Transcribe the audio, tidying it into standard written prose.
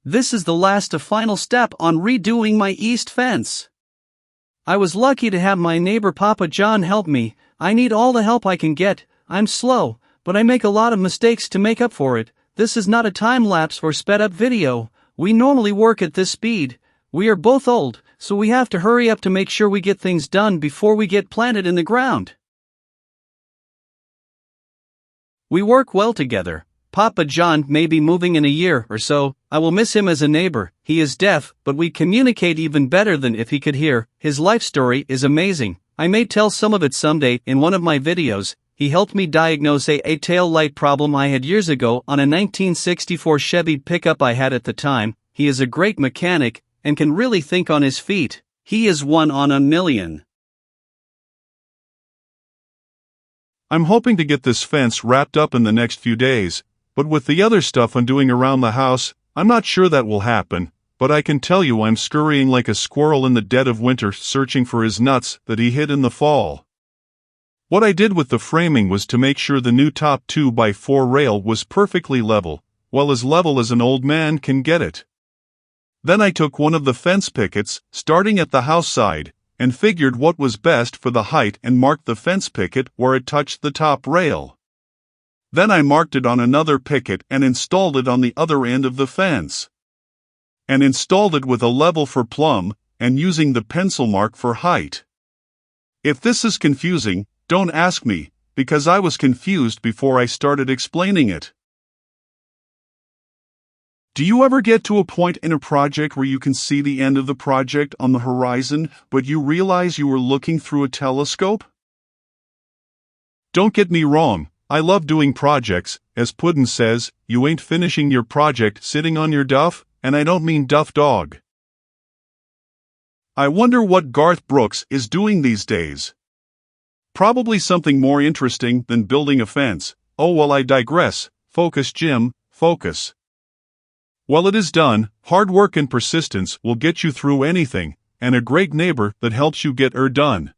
This is the last and final step on redoing my east fence. I was lucky to have my neighbor Papa John help me. I need all the help I can get. I'm slow, but I make a lot of mistakes to make up for it. This is not a time-lapse or sped-up video. We normally work at this speed. We are both old, so we have to hurry up to make sure we get things done before we get planted in the ground. We work well together. Papa John may be moving in a year or so. I will miss him as a neighbor. He is deaf, but we communicate even better than if he could hear. His life story is amazing. I may tell some of it someday in one of my videos. He helped me diagnose a tail light problem I had years ago on a 1964 Chevy pickup I had at the time. He is a great mechanic and can really think on his feet. He is 1 on a million. I'm hoping to get this fence wrapped up in the next few days, but with the other stuff I'm doing around the house, I'm not sure that will happen, but I can tell you I'm scurrying like a squirrel in the dead of winter searching for his nuts that he hid in the fall. What I did with the framing was to make sure the new top 2x4 rail was perfectly level, well as an old man can get it. Then I took one of the fence pickets, starting at the house side, and figured what was best for the height and marked the fence picket where it touched the top rail. Then I marked it on another picket and installed it on the other end of the fence. And installed it with a level for plumb, and using the pencil mark for height. If this is confusing, don't ask me, because I was confused before I started explaining it. Do you ever get to a point in a project where you can see the end of the project on the horizon, but you realize you were looking through a telescope? Don't get me wrong, I love doing projects. As Puddin says, you ain't finishing your project sitting on your duff, and I don't mean duff dog. I wonder what Garth Brooks is doing these days. Probably something more interesting than building a fence. Oh well, I digress. Focus, Jim, focus. Well, it is done. Hard work and persistence will get you through anything, and a great neighbor that helps you get done.